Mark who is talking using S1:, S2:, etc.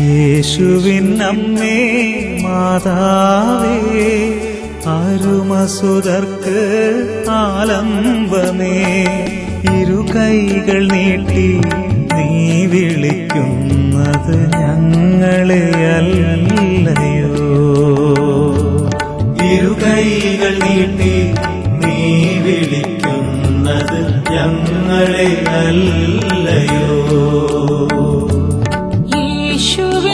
S1: യേശുവിൻ അമ്മേ മാതാവേ, അരുമസുതർക്ക് ആലംബമേ, ഇരുകൈകൾ നീട്ടി നീ വിളിക്കുന്നത് ഞങ്ങളെയല്ലയോ. ഇരുകൈകൾ നീട്ടി നീ വിളിക്കുന്നത് ഞങ്ങളെയല്ലയോ.
S2: യേശുവേ